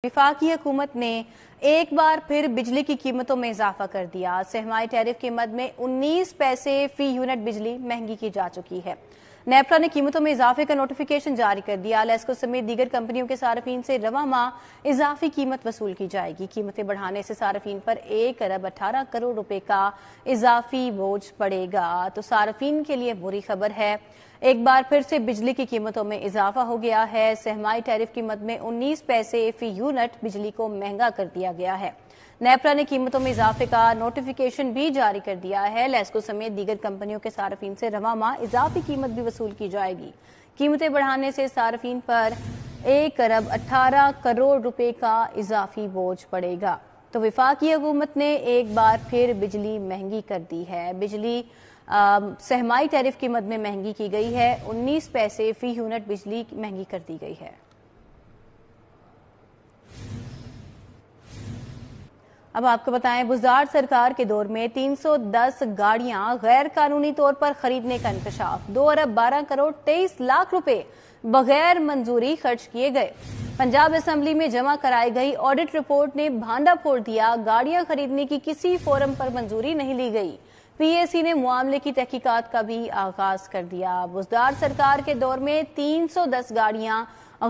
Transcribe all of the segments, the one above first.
वफाकी हुकूमत ने एक बार फिर बिजली की कीमतों में इजाफा कर दिया। सहमाई टैरिफ की मद में 19 पैसे फी यूनिट बिजली महंगी की जा चुकी है। नेपरा ने कीमतों में इजाफे का नोटिफिकेशन जारी कर दिया। लेस्को समेत दीगर कंपनियों के सार्फिन से रवा माह इजाफी कीमत वसूल की जाएगी। कीमतें बढ़ाने से सार्फिन पर 1 अरब 18 करोड़ रुपए का इजाफी बोझ पड़ेगा। तो सार्फिन के लिए बुरी खबर है, एक बार फिर से बिजली की कीमतों में इजाफा हो गया है। सहमाई टैरिफ की मद में 19 पैसे फी यूनिट बिजली को महंगा कर दिया गया है। नेपरा ने कीमतों में इजाफे का नोटिफिकेशन भी जारी कर दिया है। लेस्को समेत दीगर कंपनियों के सार्फिन से रवा माह इजाफी कीमत भी वसूल की जाएगी। कीमतें बढ़ाने से सार्फिन पर 1 अरब 18 करोड़ रुपए का इजाफी बोझ पड़ेगा। तो वफाकी हुकूमत ने एक बार फिर बिजली महंगी कर दी है। बिजली सहमाई टैरिफ की मद में महंगी की गई है। 19 पैसे फी यूनिट बिजली महंगी कर दी गई है। अब आपको बताएं, बुज़दार सरकार के दौर में 310 गाड़ियां गैर कानूनी तौर पर खरीदने का इंकशाफ। 2 अरब 12 करोड़ 23 लाख रुपए बगैर मंजूरी खर्च किए गए। पंजाब असेंबली में जमा कराई गई ऑडिट रिपोर्ट ने भांडा फोड़ दिया। गाड़ियां खरीदने की किसी फोरम पर मंजूरी नहीं ली गई। पीएसी ने मामले की तहकीकात का भी आगाज कर दिया। बुज़दार सरकार के दौर में 310 गाड़ियां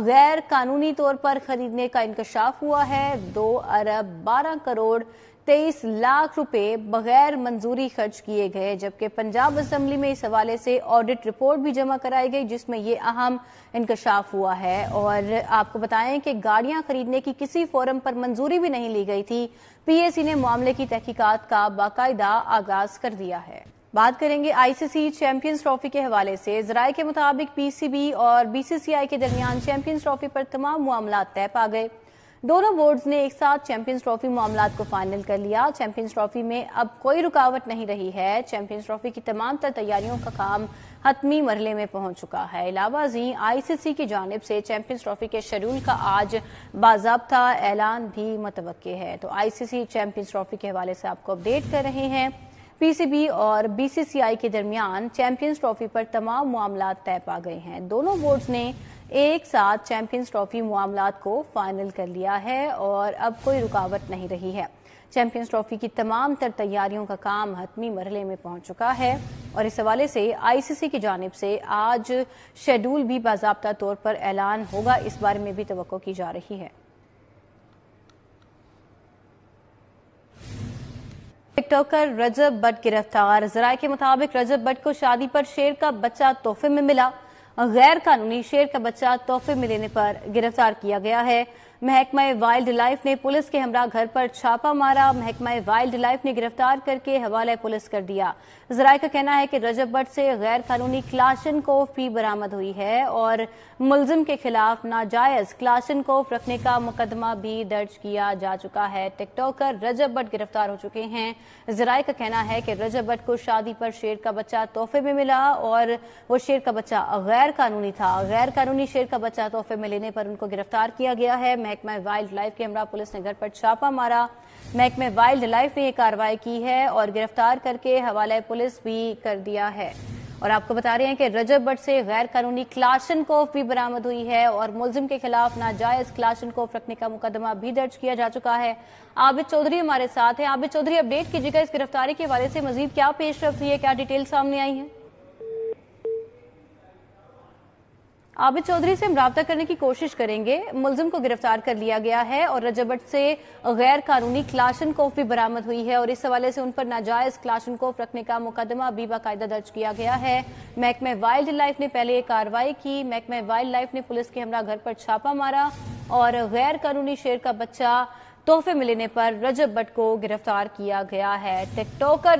गैर कानूनी तौर पर खरीदने का इंकशाफ हुआ है। 2 अरब 12 करोड़ 23 लाख रुपए बगैर मंजूरी खर्च किए गए, जबकि पंजाब असेंबली में इस हवाले से ऑडिट रिपोर्ट भी जमा कराई गई जिसमें ये अहम इंकशाफ हुआ है। और आपको बताएं कि गाड़ियां खरीदने की किसी फोरम पर मंजूरी भी नहीं ली गई थी। पीएसी ने मामले की तहकीकात का बाकायदा आगाज कर दिया है। बात करेंगे आईसीसी चैंपियंस ट्रॉफी के हवाले से। जराये के मुताबिक पीसीबी और बीसीसीआई के दरमियान चैंपियंस ट्रॉफी पर तमाम मामला तय पा गए। दोनों बोर्ड्स ने एक साथ चैंपियंस ट्रॉफी मामलात को फाइनल कर लिया। चैंपियंस ट्रॉफी में अब कोई रुकावट नहीं रही है। चैंपियंस ट्रॉफी की तमाम तर तैयारियों का काम हतमी मरहले में पहुंच चुका है। इलावा जी आईसीसी की जानिब से चैंपियंस ट्रॉफी के शेड्यूल का आज बाज़ाब्ता ऐलान भी मुतवक्के है। तो आईसीसी चैंपियंस ट्रॉफी के हवाले से आपको अपडेट कर रहे हैं। पीसीबी और बीसीसीआई के दरमियान चैंपियंस ट्रॉफी पर तमाम मामला तय पा गए हैं। दोनों बोर्ड्स ने एक साथ चैंपियंस ट्रॉफी मामलात को फाइनल कर लिया है और अब कोई रुकावट नहीं रही है। चैंपियंस ट्रॉफी की तमाम तर तैयारियों का काम हतमी मरहले में पहुंच चुका है और इस हवाले से आईसीसी की जानिब से आज शेड्यूल भी बाज़ाब्ता तौर पर ऐलान होगा, इस बारे में भी तवक्को की जा रही है। टिकटॉकर रजब बट गिरफ्तार। जराये के मुताबिक रजब बट को शादी पर शेर का बच्चा तोहफे में मिला। गैर कानूनी शेर का बच्चा तोहफे में लेने पर गिरफ्तार किया गया है। महकमा वाइल्ड लाइफ ने पुलिस के हमरा घर पर छापा मारा। महकमा वाइल्ड लाइफ ने गिरफ्तार करके हवाले पुलिस कर दिया। जराये का कहना है कि रजब बट से गैर कानूनी क्लाशनकोफ भी बरामद हुई है और मुलजिम के खिलाफ नाजायज क्लाशनकोफ रखने का मुकदमा भी दर्ज किया जा चुका है। टिकटॉकर रजब बट गिरफ्तार हो चुके हैं। जराये का कहना है कि रजब बट को शादी पर शेर का बच्चा तोहफे में मिला और वो शेर का बच्चा गैर कानूनी था। गैर कानूनी शेर का बच्चा तोहफे में लेने पर उनको गिरफ्तार किया गया है। महकमा वाइल्ड लाइफ के हमरा पुलिस ने घर पर छापा मारा। महकमा वाइल्ड लाइफ ने यह कार्रवाई की है और गिरफ्तार करके हवाले पुलिस भी कर दिया है। और आपको बता रहे हैं कि रजब बट से गैर कानूनी क्लाशनकोफ भी बरामद हुई है और मुलजिम के खिलाफ नाजायज क्लाशनकोफ रखने का मुकदमा भी दर्ज किया जा चुका है। आबिद चौधरी हमारे साथ हैं। आबिद चौधरी, अपडेट कीजिएगा इस गिरफ्तारी के हवाले से मजीद क्या पेशरफ्त हुई है, क्या डिटेल सामने आई है? आबिद चौधरी से हम राब्ता करने की कोशिश करेंगे। मुलजिम को गिरफ्तार कर लिया गया है और रजब बट से गैर कानूनी क्लाशनकोफ भी बरामद हुई है और इस हवाले से उन पर नाजायज क्लाशनकोफ रखने का मुकदमा भी बाकायदा दर्ज किया गया है। महकमा वाइल्ड लाइफ ने पहले ये कार्रवाई की। महकमा वाइल्ड लाइफ ने पुलिस के हमरा घर पर छापा मारा और गैर कानूनी शेर का बच्चा तोहफे में लेने पर रजब बट को गिरफ्तार किया गया है। टिकटॉकर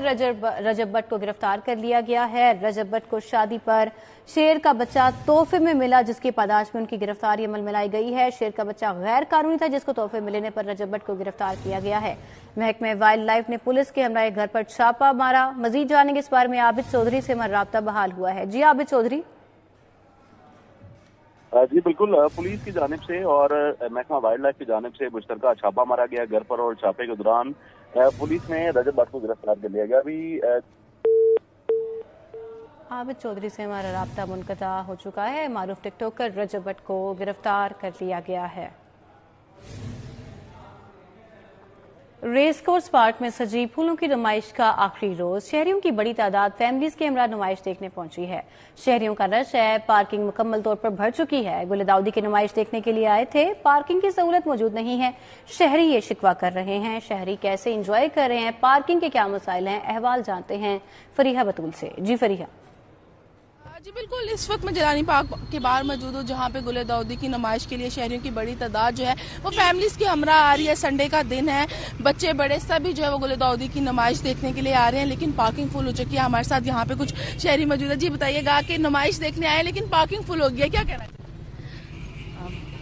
रजब बट को गिरफ्तार कर लिया गया है। रजब बट को शादी पर शेर का बच्चा तोहफे में मिला, जिसकी पादाश में उनकी गिरफ्तारी अमल में लाई गई है। शेर का बच्चा गैर कानूनी था जिसको तोहफे में लेने पर रजब बट को गिरफ्तार किया गया है। महकमा वाइल्ड लाइफ ने पुलिस के हमरा घर पर छापा मारा। मजीद जानेंगे इस बारे में आबिद चौधरी से हमारा राब्ता बहाल हुआ है। जी आबिद चौधरी। जी बिल्कुल, पुलिस की जानिब से और महकमा वाइल्ड लाइफ की जानिब से मुश्तरका छापा मारा गया घर पर और छापे के दौरान पुलिस ने रजब बट को गिरफ्तार कर लिया गया। अभी आबिद चौधरी से हमारा राब्ता मुनक़ता हो चुका है। मारूफ टिकटॉकर रजब बट को गिरफ्तार कर लिया गया है। रेस कोर्स पार्क में सजी फूलों की नुमाइश का आखिरी रोज शहरियों की बड़ी तादाद फैमिलीज के हमरा नुमाइश देखने पहुंची है। शहरियों का रश है, पार्किंग मुकम्मल तौर पर भर चुकी है। गुल दाऊदी की नुमाइश देखने के लिए आए थे, पार्किंग की सहूलत मौजूद नहीं है। शहरी ये शिकवा कर रहे हैं। शहरी कैसे इंजॉय कर रहे हैं, पार्किंग के क्या मसाइल हैं, अहवाल जानते हैं फरीहा बतूल से। जी फरीहा। जी बिल्कुल, इस वक्त मैं जलानी पार्क के बाहर मौजूद हूँ, जहाँ पे गुल दाऊदी की नुमाइश के लिए शहरियों की बड़ी तादाद जो है वो फैमिलीज की हमरा आ रही है। संडे का दिन है, बच्चे बड़े सभी जो है वो गुल दाऊदी की नुमाइश देखने के लिए आ रहे हैं, लेकिन पार्किंग फुल हो चुकी है। हमारे साथ यहाँ पे कुछ शहरी मौजूद है। जी बताइएगा कि नुमाइश देखने आए लेकिन पार्किंग फुल हो गई है, क्या कहना है?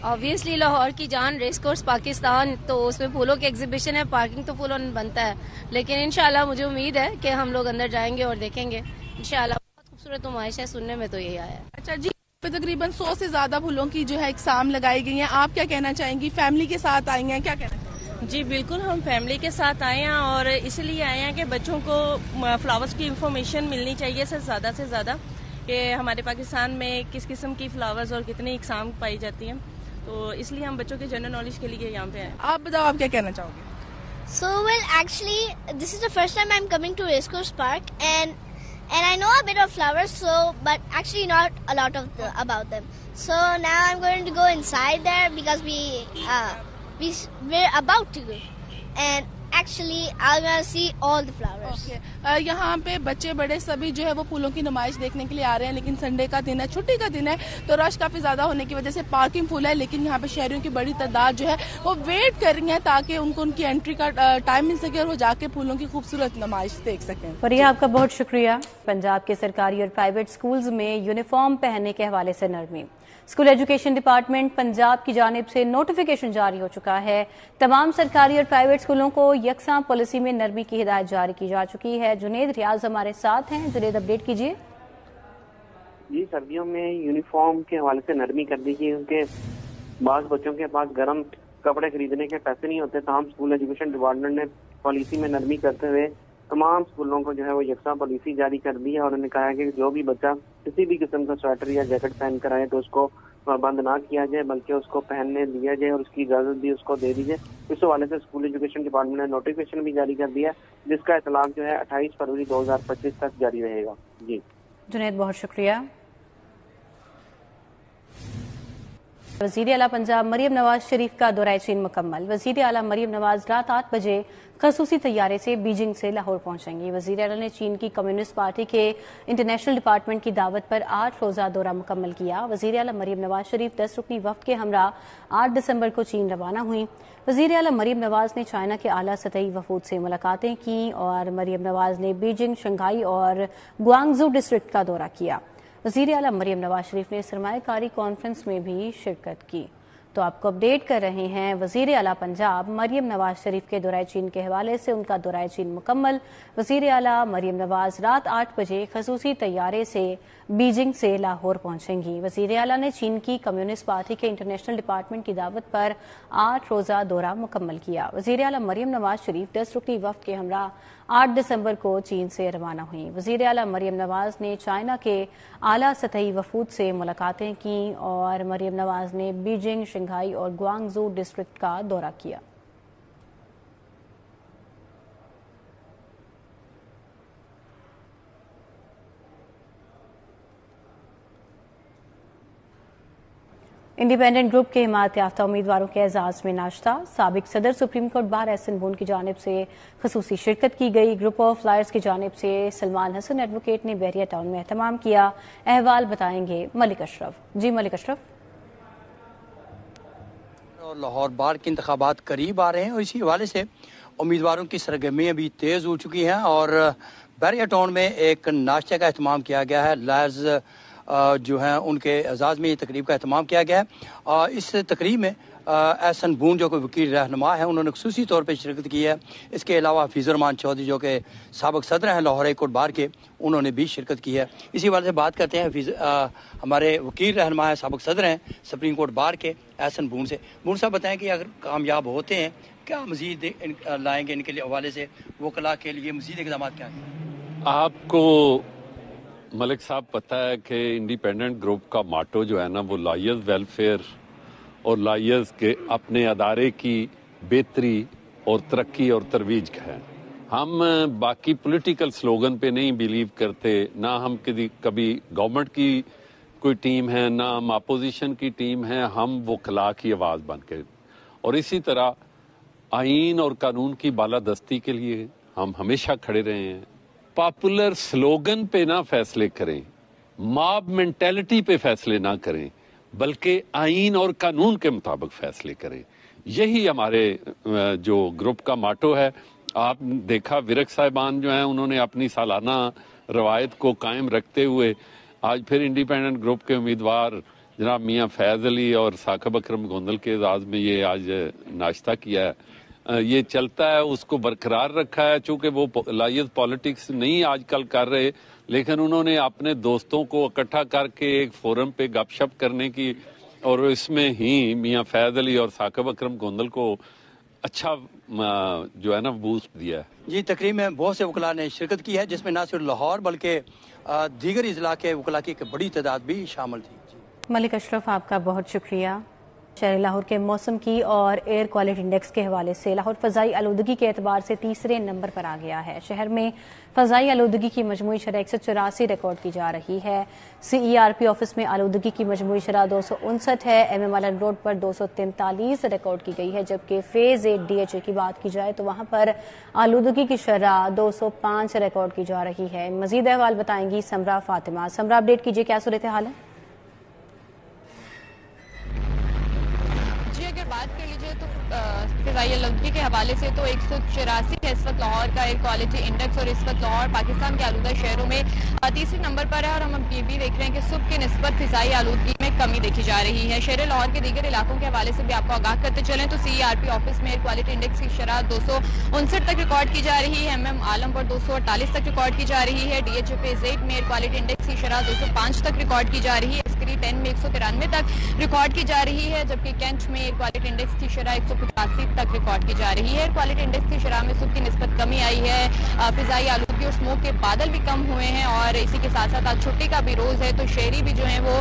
ऑब्वियसली लाहौर की जान रेस कोर्स पाकिस्तान, तो उसमें फूलों की एग्जीबिशन है, पार्किंग तो फुल बनता है, लेकिन इंशाल्लाह मुझे उम्मीद है कि हम लोग अंदर जाएंगे और देखेंगे इंशाल्लाह। खूबसूरत नुमाइश है, सुनने में तो यही आया है। अच्छा जी, तकरीबन 100 से ज्यादा फूलों की जो है इकसाम लगाई गई है, आप क्या कहना चाहेंगी? फैमिली के साथ आई हैं, क्या कहना चाहेंगी? जी बिल्कुल, हम फैमिली के साथ आए हैं और इसलिए आए हैं कि बच्चों को फ्लावर्स की इंफॉर्मेशन मिलनी चाहिए से ज़्यादा कि हमारे पाकिस्तान में किस किस्म की फ्लावर्स और कितनी इकसाम पाई जाती हैं, तो इसलिए हम बच्चों के जनरल नॉलेज के लिए यहाँ पे आए। आप बताओ, आप क्या कहना चाहोगे? So well, actually, this is the first time I'm coming to Race Course Park, and I know a bit of flowers, but actually not a lot about them. So now I'm going to go inside there because we're about to go, and actually I'm gonna see all the flowers. Okay. यहाँ पे बच्चे बड़े सभी जो है वो फूलों की नुमाइश देखने के लिए आ रहे हैं, लेकिन संडे का दिन है, छुट्टी का दिन है, तो रश काफी ज्यादा होने की वजह से पार्किंग फुल है। लेकिन यहाँ पे शहरियों की बड़ी तादाद जो है वो वेट कर रही है ताकि उनको उनकी एंट्री का टाइम मिल सके और वो जाके फूलों की खूबसूरत नुमाइश देख सकें। फरीहा, आपका बहुत शुक्रिया। पंजाब के सरकारी और प्राइवेट स्कूल्स में यूनिफॉर्म पहनने के हवाले से नरमी। स्कूल एजुकेशन डिपार्टमेंट पंजाब की जानिब से नोटिफिकेशन जारी हो चुका है। तमाम सरकारी और प्राइवेट स्कूलों को यकसां पॉलिसी में नरमी की हिदायत जारी की जा चुकी है। जुनेद रियाज हमारे साथ हैं। जुनेद, अपडेट कीजिए। जी, सर्दियों में यूनिफॉर्म के हवाले से नरमी कर दी गई, क्योंकि बाज़ बच्चों के पास गर्म कपड़े खरीदने के पैसे नहीं होते। तमाम स्कूल एजुकेशन डिपार्टमेंट ने पॉलिसी में नरमी करते हुए तमाम स्कूलों को जो है वो यकसा पॉलिसी जारी कर दी है, और उन्होंने कहा है कि जो भी बच्चा किसी भी किस्म का स्वेटर या जैकेट पहन कर आए तो उसको बंद ना किया जाए, बल्कि उसको पहनने दिया जाए और उसकी इजाजत भी उसको दे दी जाए। इस हवाले से स्कूल एजुकेशन डिपार्टमेंट ने नोटिफिकेशन भी जारी कर दिया, जिसका इतलाक जो है 28 फरवरी 2025 तक जारी रहेगा। जी जुनेद, बहुत शुक्रिया। वज़ीर आला पंजाब मरियम नवाज शरीफ का दौरा चीन मुकम्मल। वज़ीर आला मरियम नवाज रात 8 बजे खसूसी तैयारे से बीजिंग से लाहौर पहुंचेंगी। वज़ीर आला ने चीन की कम्युनिस्ट पार्टी के इंटरनेशनल डिपार्टमेंट की दावत पर 8 रोज़ा दौरा मुकम्मल किया। वज़ीर आला मरियम नवाज शरीफ 10 रुकनी वफ्द के हमरा 8 दिसंबर को चीन रवाना हुई। वज़ीर आला मरियम नवाज ने चाइना के आला सतही वफूद से मुलाकातें की और मरियम नवाज ने बीजिंग, शंघाई और ग्वांगझू डिस्ट्रिक्ट का दौरा किया। वज़ीर आला मरियम नवाज शरीफ ने सरमायाकारी कॉन्फ्रेंस में भी शिरकत की। तो आपको अपडेट कर रहे हैं वज़ीर आला पंजाब मरियम नवाज शरीफ के दौरा चीन के हवाले से। उनका दौरा चीन मुकम्मल। वज़ीर आला मरियम नवाज रात 8 बजे खसूसी तैयारे से बीजिंग से लाहौर पहुंचेंगी। वज़ीर आला ने चीन की कम्युनिस्ट पार्टी के इंटरनेशनल डिपार्टमेंट की दावत पर 8 रोज़ा दौरा मुकम्मल किया। वज़ीर आला मरियम नवाज शरीफ 10 रुकनी वफ्द के हमरा 8 दिसंबर को चीन से रवाना हुई। वज़ीर आला मरियम नवाज ने चाइना के आला सतही वफूद से मुलाकातें की और मरियम नवाज ने बीजिंग, शंघाई और ग्वांगझू डिस्ट्रिक्ट का दौरा किया। इंडिपेंडेंट ग्रुप के हिमायत याफ्ता उम्मीदवारों के एजाज में नाश्ता। साबिक सदर सुप्रीम कोर्ट बार एहसन बून की जानिब से खसूसी शिरकत की गई। ग्रुप ऑफ लायर्स की जानिब से सलमान हसन एडवोकेट ने बहरिया टाउन में एहतमाम किया। अहवाल बताएंगे मलिक अशरफ। जी मलिक अशरफ। लाहौर बार के इंतखाबात करीब आ रहे हैं और इसी हवाले से उम्मीदवारों की सरगर्मियाँ भी तेज़ हो चुकी हैं और बहरिया टाउन में एक नाश्ते का एहतमाम किया गया है। लायर्स जो हैं उनके एजाज़ में ये तकरीब का एहतमाम किया गया है। इस तकरीब में एहसन बून जो कि वकील रहनुमा है, उन्होंने खुसूसी तौर पर शिरकत की है। इसके अलावा हफीज़ुर रहमान चौधरी जो कि साबिक़ सदर हैं लाहौर हाई कोर्ट बार के, उन्होंने भी शिरकत की है। इसी वाले से बात करते हैं हमारे वकील रहनुमा है, साबिक़ सदर हैं सुप्रीम कोर्ट बार के, एहसन बून से। बून साहब बताएं कि अगर कामयाब होते हैं क्या मज़ीद लाएंगे इनके लिए हवाले से वकला के लिए मज़ीद इक़दाम क्या हैं? आपको मलिक साहब पता है कि इंडिपेंडेंट ग्रुप का माटो जो है ना वो लायर्स वेलफेयर और लायर्स के अपने अदारे की बेहतरी और तरक्की और तरवीज का है। हम बाकी पॉलिटिकल स्लोगन पे नहीं बिलीव करते, ना हम कभी गवर्नमेंट की कोई टीम है, ना हम अपोजिशन की टीम है, हम वकला की आवाज़ बन के, और इसी तरह आईन और कानून की बालादस्ती के लिए हम हमेशा खड़े रहे हैं। पॉपुलर स्लोगन पे ना फैसले करें, मॉब मेंटेलिटी पे फैसले ना करें, बल्कि आईन और कानून के मुताबिक फैसले करें। यही हमारे जो ग्रुप का माटो है। आप देखा विरक साहिबान जो हैं उन्होंने अपनी सालाना रवायत को कायम रखते हुए आज फिर इंडिपेंडेंट ग्रुप के उम्मीदवार जनाब मियाँ फैज़ अली और साकिब अकरम गोंदल के एजाज में ये आज नाश्ता किया है। ये चलता है, उसको बरकरार रखा है। चूंकि वो लायद पॉलिटिक्स नहीं आजकल कर रहे, लेकिन उन्होंने अपने दोस्तों को इकट्ठा करके एक फोरम पे गपशप करने की, और इसमें ही मियाँ फैज़ अली और साकिब अकरम गोंदल को अच्छा जो है ना बूस्ट दिया है। जी, तकरीब में बहुत से वकला ने शिरकत की है, जिसमें ना सिर्फ लाहौर बल्कि दीगर इजला के वकला की एक बड़ी तादाद भी शामिल थी। मलिक अशरफ, आपका बहुत शुक्रिया। शहर लाहौर के मौसम की और एयर क्वालिटी इंडेक्स के हवाले से लाहौर फ़ज़ाई आलूदगी के एतबार से तीसरे नंबर पर आ गया है। शहर में फ़ज़ाई आलूदगी की मजमूई शरह 184 रिकॉर्ड की जा रही है। CERP ऑफिस में आलूदगी की मजमूई शरह 259 है। MM आलन रोड पर 243 रिकॉर्ड की गई है, जबकि फेज 8 DHA की बात की जाए तो वहां पर आलूदगी की शरह 205 रिकॉर्ड की जा रही है। मजीद अहवाल बताएंगी समरा फातिमा। समरा, अपडेट कीजिए, क्या सूरत हाल है? बात कर लीजिए तो फ़ज़ाई आलूदगी के हवाले से तो 184 है इस वक्त लाहौर का एयर क्वालिटी इंडेक्स, और इस वक्त लाहौर पाकिस्तान के आलूदा शहरों में तीसरे नंबर पर है। और हम ये भी देख रहे हैं कि सुबह की निस्बत फ़ज़ाई आलूदगी में कमी देखी जा रही है। शहर लाहौर के दीगर इलाकों के हवाले से भी आपको आगाह करते चलें तो CERP ऑफिस में एयर क्वालिटी इंडेक्स की शरह 259 तक रिकॉर्ड की जा रही है। MM आलम पर 248 तक रिकॉर्ड की जा रही है। DHA फेज 8 में एयर क्वालिटी इंडेक्स की शरह 205 तक रिकॉर्ड की जा रही है। स्क्री 10 में 193 तक रिकॉर्ड की जा रही है, जबकि कैंट में एयर क्वालिटी इंडेक्स की शरह 185 तक रिकॉर्ड की जा रही है। एयर क्वालिटी इंडेक्स की शरह में सुबह की निस्बत कमी आई है। फ़िज़ाई आलूदगी और स्मोक के बादल भी कम हुए हैं, और इसी के साथ साथ आज छुट्टी का भी रोज है, तो शहरी भी जो है वो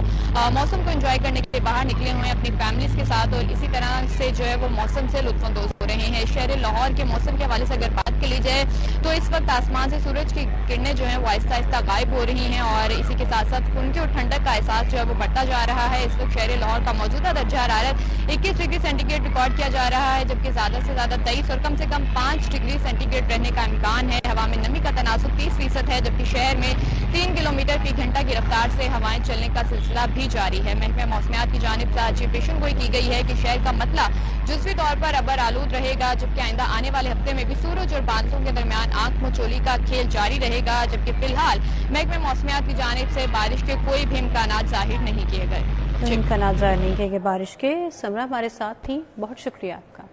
मौसम को एंजॉय करने के लिए बाहर निकले हुए हैं अपनी फैमिलीज के साथ, और इसी तरह से जो है वो मौसम से लुत्फ़अंदोज़ हो रहे हैं। शहर लाहौर के मौसम के हवाले से अगर बात कर ली जाए तो इस वक्त आसमान से सूरज की किरणें जो है वो आहिस्ता आहिस्ता गायब हो रही हैं, और इसी के साथ साथ खुनकी और ठंडक का एहसास जो है वो बढ़ता जा रहा है। इस वक्त शहर लाहौर का मौजूदा दर्जा हरारत 21 डिग्री सेंटीग्रेड रिकॉर्ड किया जा रहा है, जबकि ज्यादा से ज्यादा 23 और कम से कम 5 डिग्री सेंटीग्रेड रहने का इम्कान है। हवा में नमी का तनासुब 30% है, जबकि शहर में 3 किलोमीटर फी घंटा की रफ्तार से हवाएं चलने का सिलसिला भी जारी है। महकमे मौसमियात की जानिब से आज पेशन गोई की गई है कि शहर का मतला जुज़वी तौर पर अबर आलूद रहेगा, जबकि आइंदा आने वाले हफ्ते में भी सूरज और बादलों के दरमियान आंख मचोली का खेल जारी रहेगा, जबकि फिलहाल महकमे मौसमियात की जानिब से बारिश के कोई भी इम्कानात जाहिर नहीं किए गए। इम्कानात जाहिर नहीं किए गए बारिश के। समरा हमारे साथ थी, बहुत शुक्रिया आपका।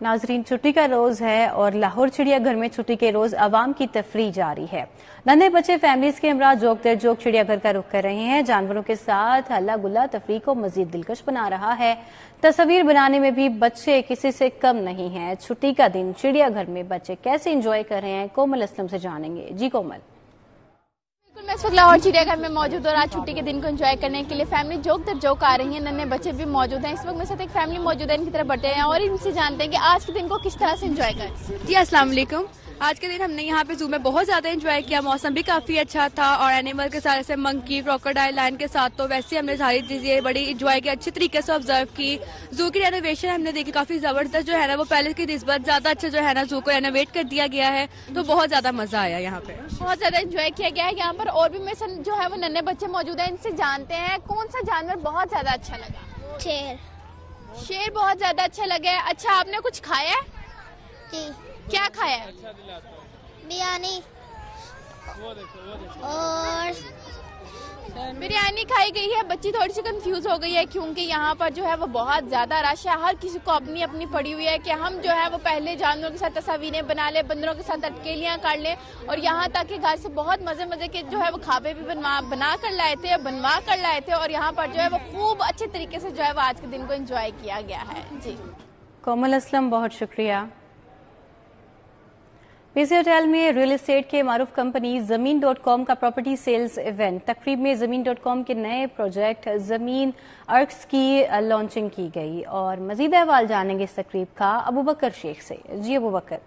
नाजरीन, छुट्टी का रोज है और लाहौर चिड़ियाघर में छुट्टी के रोज आवाम की तफरीह जारी है। नन्हे बच्चे फैमिलीज के हमरा जोक दर जोक चिड़ियाघर का रुख कर रहे हैं। जानवरों के साथ हल्ला गुल्ला तफरीह को मजीद दिलकश बना रहा है। तस्वीर बनाने में भी बच्चे किसी से कम नहीं हैं। छुट्टी का दिन चिड़ियाघर में बच्चे कैसे एंजॉय कर रहे हैं, कोमल असलम से जानेंगे। जी कोमल। मैं इस वक्त लाहौर चिड़ियाघर में मौजूद और आज छुट्टी के दिन को एंजॉय करने के लिए फैमिली जोक दर जोक आ रही है। नन्हे बच्चे भी मौजूद हैं। इस वक्त मेरे साथ एक फैमिली मौजूद है, इनकी तरफ बढ़ते हैं और इनसे जानते हैं कि आज के दिन को किस तरह से एंजॉय करें। जी अस्सलाम वालेकुम। आज के दिन हमने यहाँ पे जू में बहुत ज्यादा एंजॉय किया। मौसम भी काफी अच्छा था और एनिमल के साथ जैसे मंकी, क्रोकोडाइल, लायन के साथ तो वैसे हमने सारी चीजें बड़ी एंजॉय की, अच्छी तरीके से ऑब्जर्व की। जू की रेनोवेशन हमने देखी, काफी जबरदस्त जो है ना वो पहले की निस्बत ज्यादा अच्छा जो है ना जू को रेनोवेट कर दिया गया है, तो बहुत ज्यादा मजा आया यहाँ पे। बहुत ज्यादा एंजॉय किया गया है यहाँ पर। और भी मेरे साथ जो है वो नन्हे बच्चे मौजूद है, इनसे जानते हैं कौन सा जानवर बहुत ज्यादा अच्छा लगा। शेर। शेर बहुत ज्यादा अच्छा लगा है। अच्छा, आपने कुछ खाया है? जी। क्या खाया है? बिरयानी और बिरयानी खाई गई है। बच्ची थोड़ी सी कंफ्यूज हो गई है क्योंकि यहाँ पर जो है वो बहुत ज्यादा रश है। हर किसी को अपनी अपनी पड़ी हुई है कि हम जो है वो पहले जानवरों के साथ तस्वीरें बना ले, बंदरों के साथ अटकेलियां काट ले, और यहाँ तक कि घर से बहुत मजे मजे के जो है वो खाबे भी बना कर लाए थे, बनवा कर लाए थे, और यहाँ पर जो है वो खूब अच्छे तरीके से जो है वो आज के दिन को एंजॉय किया गया है। जी कोमल असलम, बहुत शुक्रिया। पीसी होटल में रियल एस्टेट के मारूफ कंपनी ज़मीन.com का प्रॉपर्टी सेल्स इवेंट। तकरीब में ज़मीन.com के नए प्रोजेक्ट ज़मीन अर्क्स की लॉन्चिंग की गई और मजीद अहवाल जानेंगे इस तकरीब का अबूबकर शेख से। जी अबूबकर।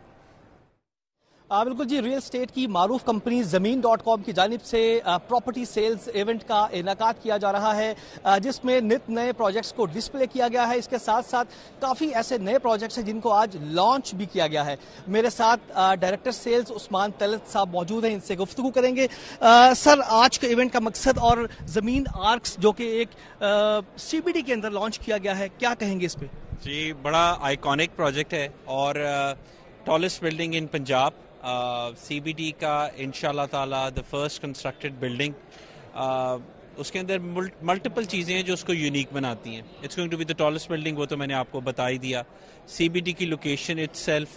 बिल्कुल जी, रियल स्टेट की मारूफ कंपनी ज़मीन.com की जानिब से प्रॉपर्टी सेल्स इवेंट का इनेकाद किया जा रहा है, जिसमें नित नए प्रोजेक्ट्स को डिस्प्ले किया गया है। इसके साथ साथ काफ़ी ऐसे नए प्रोजेक्ट्स हैं जिनको आज लॉन्च भी किया गया है। मेरे साथ डायरेक्टर सेल्स उस्मान तलत साहब मौजूद हैं, इनसे गुफ्तगू करेंगे। सर, आज के इवेंट का मकसद और ज़मीन आर्क्स जो कि एक CBD के अंदर लॉन्च किया गया है, क्या कहेंगे इस पर? जी, बड़ा आइकॉनिक प्रोजेक्ट है और tallest building in Punjab, CBD का इंशाल्लाह ताला द फर्स्ट कंस्ट्रक्टेड बिल्डिंग। उसके अंदर मल्टीपल चीज़ें हैं जो उसको यूनिक बनाती हैं। It's going to be the tallest building, वो तो मैंने आपको बता ही दिया। CBD की लोकेशन इटसेल्फ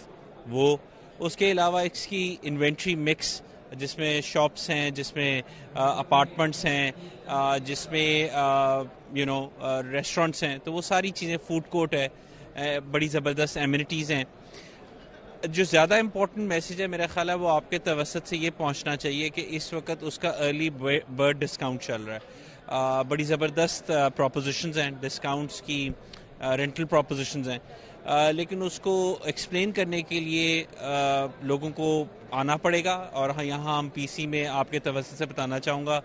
वो, उसके अलावा इसकी इन्वेंट्री मिक्स जिसमें शॉप्स हैं, जिसमें अपार्टमेंट्स हैं, जिसमें रेस्टोरेंट्स हैं, तो वो सारी चीज़ें, फूड कोर्ट है, बड़ी ज़बरदस्त एमिनिटीज़ हैं। जो ज़्यादा इम्पोर्टेंट मैसेज है मेरा ख्याल है वो आपके तवसत से ये पहुंचना चाहिए कि इस वक्त उसका अर्ली बर्ड डिस्काउंट चल रहा है। बड़ी ज़बरदस्त प्रोपोजिशंस हैं, डिस्काउंट्स की, रेंटल प्रोपोजिशंस हैं, लेकिन उसको एक्सप्लेन करने के लिए लोगों को आना पड़ेगा। और यहाँ हम PC में आपके तवसत से बताना चाहूँगा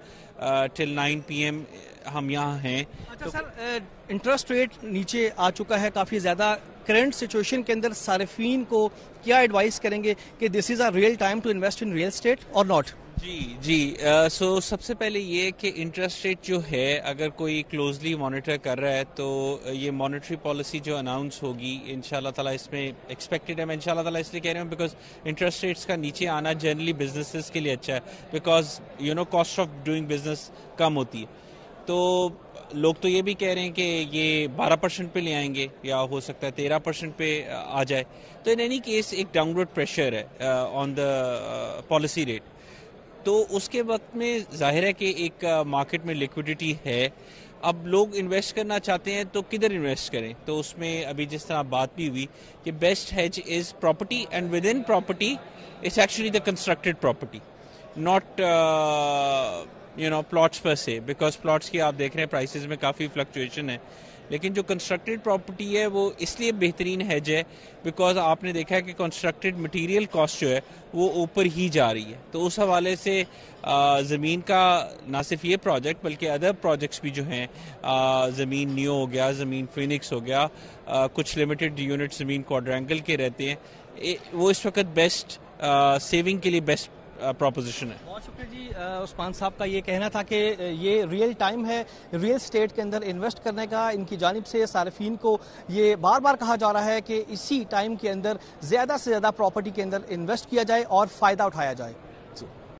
टिल 9 PM हम यहाँ हैं। अच्छा सर, इंटरेस्ट रेट नीचे आ चुका है काफ़ी ज़्यादा। करंट सिचुएशन के अंदर सारिफीन को क्या एडवाइस करेंगे कि this is a real time to invest in real estate और नॉट? जी, सो सबसे पहले ये कि इंटरेस्ट रेट जो है अगर कोई क्लोजली मॉनिटर कर रहा है तो ये मॉनेटरी पॉलिसी जो अनाउंस होगी इंशाल्लाह ताला इसमें एक्सपेक्टेड है। मैं इंशाल्लाह ताला इसलिए कह रहा हूँ बिकॉज इंटरेस्ट रेट्स का नीचे आना जनरली बिजनेसेस के लिए अच्छा है, because cost of doing business कम होती है। तो लोग तो ये भी कह रहे हैं कि ये 12% पे ले आएंगे या हो सकता है 13% पे आ जाए। तो इन एनी केस एक डाउनवर्ड प्रेशर है ऑन द पॉलिसी रेट। तो उसके वक्त में जाहिर है कि एक मार्केट में लिक्विडिटी है। अब लोग इन्वेस्ट करना चाहते हैं तो किधर इन्वेस्ट करें? तो उसमें अभी जिस तरह बात भी हुई कि best hedge is property, and with in property it's actually the constructed property, not plots पर से, बिकॉज प्लॉट्स की आप देख रहे हैं प्राइसेस में काफ़ी फ्लक्चुएशन है। लेकिन जो कंस्ट्रक्टेड प्रॉपर्टी है वो इसलिए बेहतरीन हेज है बिकॉज आपने देखा है कि कंस्ट्रक्टेड मटेरियल कॉस्ट जो है वो ऊपर ही जा रही है। तो उस हवाले से ज़मीन का ना सिर्फ ये प्रोजेक्ट बल्कि अदर प्रोजेक्ट्स भी जो हैं, ज़मीन नियो हो गया, ज़मीन फिनिक्स हो गया, कुछ लिमिटेड यूनिट ज़मीन क्वाड्रेंगल के रहते हैं, वो इस वक्त बेस्ट सेविंग के लिए बेस्ट प्रोपोजिशन है। बहुत शुक्रिया जी। उस्मान साहब का ये कहना था कि ये रियल टाइम है रियल स्टेट के अंदर इन्वेस्ट करने का। इनकी जानिब से सारिफीन को ये बार बार कहा जा रहा है कि इसी टाइम के अंदर ज़्यादा से ज़्यादा प्रॉपर्टी के अंदर इन्वेस्ट किया जाए और फ़ायदा उठाया जाए।